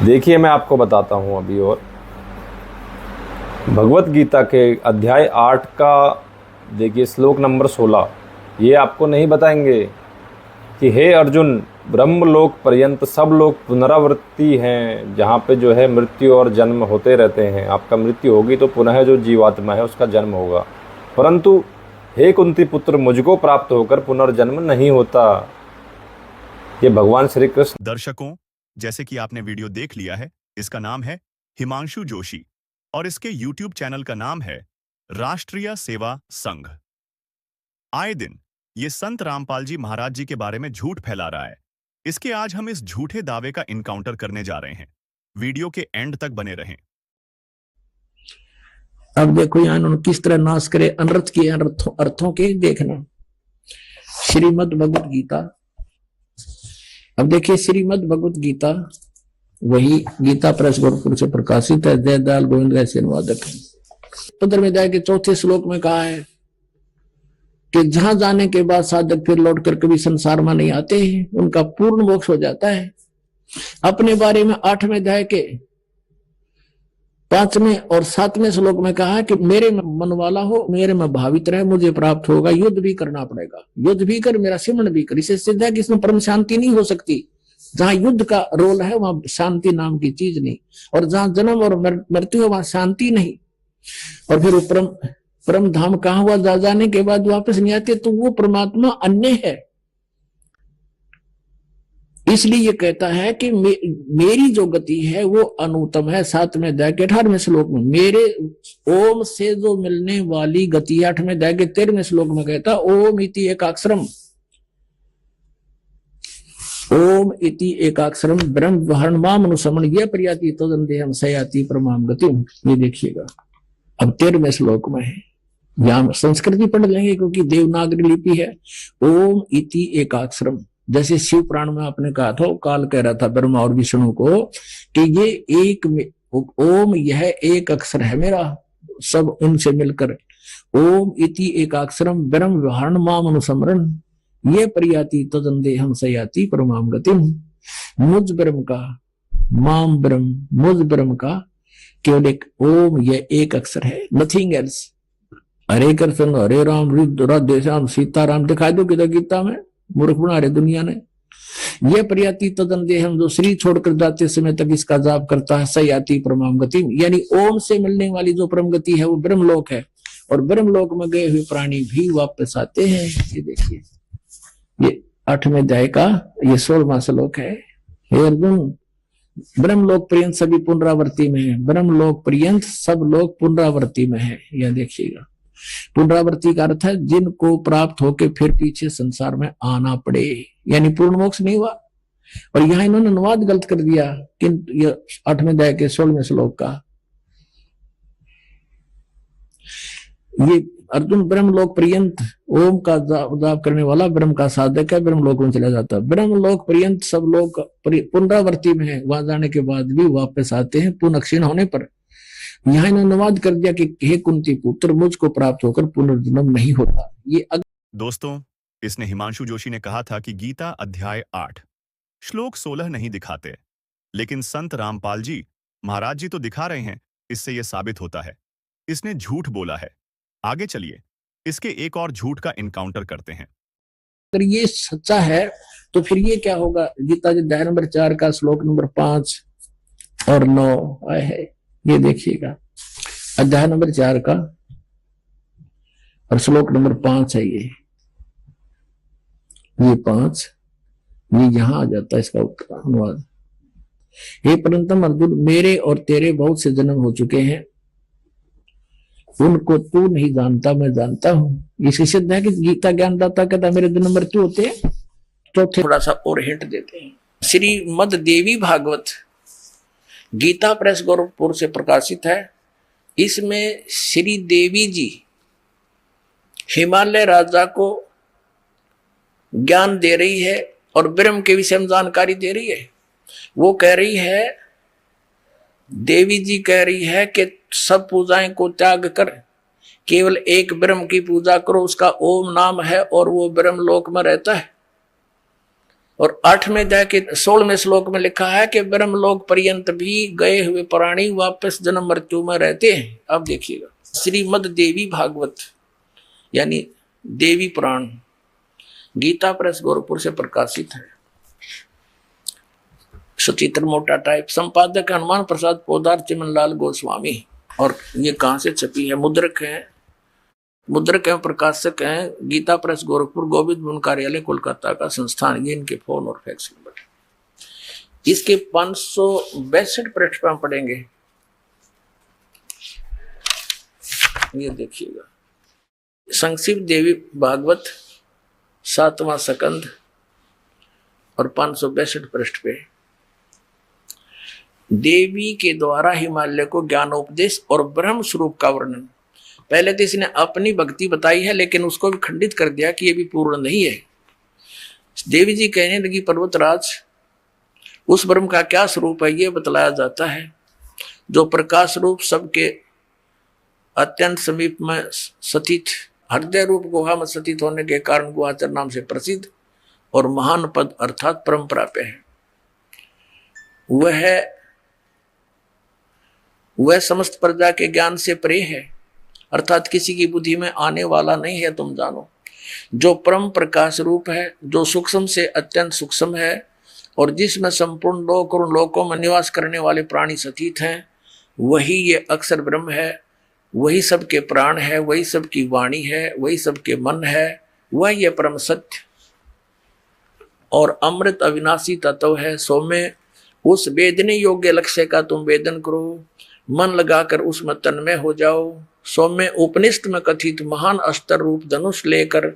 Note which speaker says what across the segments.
Speaker 1: देखिए, मैं आपको बताता हूँ अभी। और भगवत गीता के अध्याय 8 का देखिए श्लोक नंबर 16, ये आपको नहीं बताएंगे कि हे अर्जुन, ब्रह्मलोक पर्यंत सब लोग पुनरावृत्ति हैं, जहाँ पे जो है मृत्यु और जन्म होते रहते हैं। आपका मृत्यु होगी तो पुनः जो जीवात्मा है उसका जन्म होगा, परंतु हे कुंती पुत्र, मुझको प्राप्त होकर पुनर्जन्म नहीं होता। ये भगवान श्री कृष्ण।
Speaker 2: दर्शकों, जैसे कि आपने वीडियो देख लिया है, इसका नाम है हिमांशु जोशी और इसके YouTube चैनल का नाम है राष्ट्रीय सेवा संघ। आए दिन ये संत रामपाल जी महाराज जी के बारे में झूठ फैला रहा है। इसके आज हम इस झूठे दावे का इनकाउंटर करने जा रहे हैं। वीडियो के एंड तक बने रहें।
Speaker 3: अब देखो यहाँ उन्होंने किस तरह नाश करे अनर्थ के अर्थों के देखना। श्रीमद् भगवत गीता, अब देखिए श्रीमद् भगवत गीता वही गीता प्रेस गोरखपुर से प्रकाशित है। जयदयाल गोविंद ऐसे अनुवादक है। 15वें अध्याय के 4थे श्लोक में कहा है कि जहां जाने के बाद साधक फिर लौटकर कभी संसार में नहीं आते हैं, उनका पूर्ण मोक्ष हो जाता है। अपने बारे में 8वें अध्याय के 5वें और 7वें श्लोक में कहा कि मेरे में मन वाला हो, मेरे में भावित रहे, मुझे प्राप्त होगा। युद्ध भी करना पड़ेगा, युद्ध भी कर, मेरा सिमरण भी कर। इससे सिद्ध है कि इसमें परम शांति नहीं हो सकती। जहां युद्ध का रोल है वहां शांति नाम की चीज नहीं, और जहां जन्म और मृत्यु है वहां शांति नहीं। और फिर परम धाम कहां हुआ? जा जाने के बाद वापस नहीं आते, तो वो परमात्मा अन्य है। इसलिए ये कहता है कि मेरी जो गति है वो अनुत्तम है। 7वें अध्याय के 18वें श्लोक में मेरे ओम से जो मिलने वाली गति है। 8वें अध्याय के 13वें श्लोक में कहता ओम इति एकाक्षरम, ओम इति एकाक्षरम ब्रह्म वहर्णमाम अनुसमण ये प्रयाति तदंदेहम सयाति परमाम गतिम। ये देखिएगा अब 13वें श्लोक में है। यहां संस्कृति पढ़ लेंगे क्योंकि देवनागरी लिपि है। ओम इति एकाक्षरम, जैसे शिव पुराण में आपने कहा था, काल कह रहा था ब्रह्मा और विष्णु को कि ये एक ओम, यह एक अक्षर है मेरा, सब उनसे मिलकर। ओम इति एकाक्षरम ब्रह्म व्यवहारण माम अनुसमरण ये प्रयाति तदंदेहम सयाति परमाम गतिम। मुझ ब्रह्म का, माम ब्रह्म, मुझ ब्रह्म का केवल एक ओम, यह एक अक्षर है, नथिंग एल्स। हरे कृष्ण हरे राम राधे श्याम सीताराम दिखाई दो किधर गीता में? मूर्ख बना रहे दुनिया ने। यह प्रयाति तदंदेहम, जो शरीर छोड़कर जाते समय तक इसका जाप करता है, सयाति परमाम गति, यानी ओम से मिलने वाली जो परम गति है वो ब्रह्मलोक है। और ब्रह्मलोक में गए हुए प्राणी भी वापस आते हैं। ये देखिए ये 8वें अध्याय का ये 16वां श्लोक है। हे अर्जुन, ब्रह्मलोक पर्यंत सभी पुनरावृत्ति में है। ब्रह्मलोक पर्यंत सब लोग पुनरावृत्ति में है। यह देखिएगा पुनरावृत्ति का अर्थ है जिनको प्राप्त होके फिर पीछे संसार में आना पड़े, यानी पूर्ण मोक्ष नहीं हुआ। और यहां इन्होंने अनुवाद गलत कर दिया किंतु ये 8वें अध्याय के 16वें श्लोक का। ये अर्जुन ब्रह्मलोक पर्यंत ओम का जाप करने वाला ब्रह्म का साधक है, ब्रह्मलोक में चला जाता है। ब्रह्मलोक पर्यंत सब लोग पुनरावृत्ति में है, वहां जाने के बाद भी वापस आते हैं पुनः क्षीण होने पर। यहाँ इन्होंने अनुवाद कर दिया कि हे कुंती पुत्र, मुझको प्राप्त होकर पुनर्जन्म नहीं होता। ये
Speaker 2: दोस्तों, इसने हिमांशु जोशी ने कहा था कि गीता अध्याय 8 श्लोक 16 नहीं दिखाते, लेकिन संत रामपाल जी महाराज जी तो दिखा रहे हैं। इससे यह साबित होता है इसने झूठ बोला है। आगे चलिए इसके एक और झूठ का इनकाउंटर करते हैं।
Speaker 3: अगर ये सच्चा है तो फिर ये क्या होगा? गीता जी अध्याय नंबर 4 का श्लोक नंबर 5 और 9 आए है। ये देखिएगा अध्याय नंबर 4 का और श्लोक नंबर 5 है। ये 5 ये यहां आ जाता है इसका अनुवाद। हे परंतम अर्जुन, मेरे और तेरे बहुत से जन्म हो चुके हैं, उनको तू नहीं जानता, मैं जानता हूं। इससे सिद्ध है कि गीता ज्ञानदाता कहता मेरे जन्म मृत्यु होते हैं। चौथे थोड़ा सा और हिंट देते हैं। श्रीमद् देवी भागवत गीता प्रेस गोरखपुर से प्रकाशित है। इसमें श्री देवी जी हिमालय राजा को ज्ञान दे रही है और ब्रह्म के विषय में जानकारी दे रही है। वो कह रही है, देवी जी कह रही है कि सब पूजाएं को त्याग कर केवल एक ब्रह्म की पूजा करो, उसका ओम नाम है और वो ब्रह्म लोक में रहता है। और 8वें अध्याय के 16वें श्लोक में लिखा है कि ब्रह्मलोक पर्यंत भी गए हुए प्राणी वापस जन्म मृत्यु में रहते हैं। अब देखिएगा, श्रीमद देवी भागवत यानी देवी पुराण गीता प्रेस गोरखपुर से प्रकाशित है, सचित्र मोटा टाइप, संपादक हनुमान प्रसाद पोदार चिमनलाल गोस्वामी। और ये कहाँ से छपी है? मुद्रक एवं प्रकाशक हैं गीता प्रेस गोरखपुर, गोविंद भवन कार्यालय कोलकाता का संस्थान। ये इनके फोन और फैक्स नंबर। इसके 562 पृष्ठ पर हम पढ़ेंगे। ये देखिएगा, संक्षिप्त देवी भागवत 7वां स्कंद और 562 पृष्ठ पे देवी के द्वारा हिमालय को ज्ञानोपदेश और ब्रह्म स्वरूप का वर्णन। पहले तो इसने अपनी भक्ति बताई है, लेकिन उसको भी खंडित कर दिया कि ये भी पूर्ण नहीं है। देवी जी कहने लगी, पर्वतराज, उस ब्रह्म का क्या स्वरूप है ये बतलाया जाता है, जो प्रकाश रूप सबके अत्यंत समीप में स्थित, हृदय रूप गुहा में स्थित होने के कारण गुहाचर नाम से प्रसिद्ध और महान पद अर्थात परम प्राप्य है। वह समस्त प्रजा के ज्ञान से परे है, अर्थात किसी की बुद्धि में आने वाला नहीं है। तुम जानो, जो परम प्रकाश रूप है, जो सूक्ष्म से अत्यंत सूक्ष्म है और जिसमें संपूर्ण लोक और लोकों में निवास करने वाले प्राणी स्थित हैं, वही ये अक्षर ब्रह्म है, वही सबके प्राण है, वही सबकी वाणी है, वही सबके मन है, वह ये परम सत्य और अमृत अविनाशी तत्व है। सो में उस वेदने योग्य लक्ष्य का तुम वेदन करो, मन लगाकर उसमें तन्मय हो जाओ। सो में उपनिषद में कथित महान अस्त्र रूप धनुष लेकर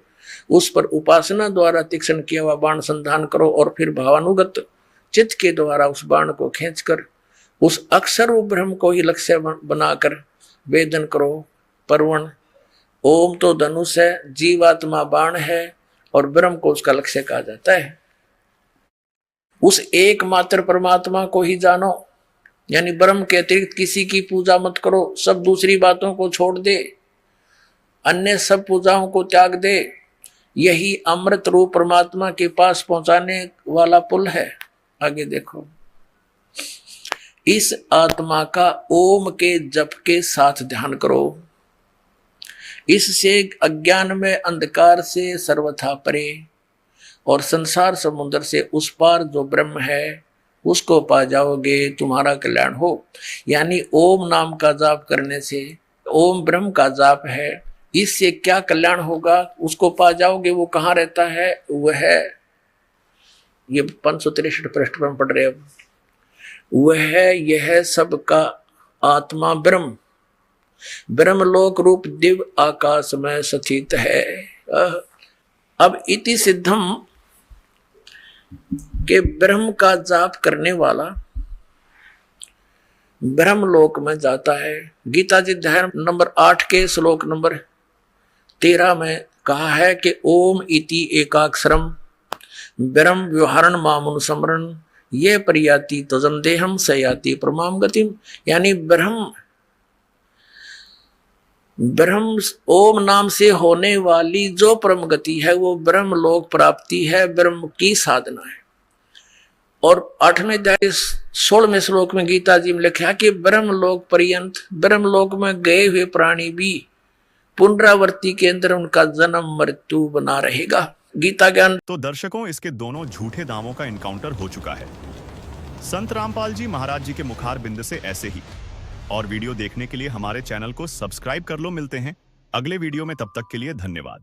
Speaker 3: उस पर उपासना द्वारा तीक्ष्ण किया हुआ बाण संधान करो और फिर भावानुगत चित्त के द्वारा उस बाण को खींचकर उस अक्षर रूप ब्रह्म को ही लक्ष्य बनाकर वेदन करो। परवण ओम तो धनुष है, जीवात्मा बाण है और ब्रह्म को उसका लक्ष्य कहा जाता है। उस एकमात्र परमात्मा को ही जानो, यानी ब्रह्म के अतिरिक्त किसी की पूजा मत करो, सब दूसरी बातों को छोड़ दे, अन्य सब पूजाओं को त्याग दे। यही अमृत रूप परमात्मा के पास पहुंचाने वाला पुल है। आगे देखो, इस आत्मा का ओम के जप के साथ ध्यान करो, इससे अज्ञान में अंधकार से सर्वथा परे और संसार समुद्र से उस पार जो ब्रह्म है उसको पा जाओगे, तुम्हारा कल्याण हो। यानी ओम नाम का जाप करने से, ओम ब्रह्म का जाप है, इससे क्या कल्याण होगा, उसको पा जाओगे। वो कहाँ रहता है? वह ये 563 पृष्ठ पर पढ़ रहे। अब वह यह सबका आत्मा ब्रह्म ब्रह्मलोक रूप दिव्य आकाश में स्थित है। अब इति सिद्धम के ब्रह्म का जाप करने वाला ब्रह्मलोक में जाता है। गीता जी अध्याय नंबर 8 के श्लोक नंबर 13 में कहा है कि ओम इति एकाक्षरम ब्रह्म व्यवहारण मामुनुस्मरण ये परियाति तजम देहम सयाति परमाम गतिम। यानी ब्रह्म ओम नाम से होने वाली जो परम गति है वो ब्रह्म लोक प्राप्ति है, ब्रह्म की साधना है। और 8वें अध्याय 16वें श्लोक में गीता जी में लिखा कि ब्रह्म लोक पर्यंत, ब्रह्म लोक में गए हुए प्राणी भी पुनरावृत्ति के अंदर उनका जन्म मृत्यु बना रहेगा। गीता ज्ञान।
Speaker 2: तो दर्शकों, इसके दोनों झूठे दावों का इनकाउंटर हो चुका है। संत रामपाल जी महाराज जी के मुखार बिंद से ऐसे ही। और वीडियो देखने के लिए हमारे चैनल को सब्सक्राइब कर लो। मिलते हैं अगले वीडियो में, तब तक के लिए धन्यवाद।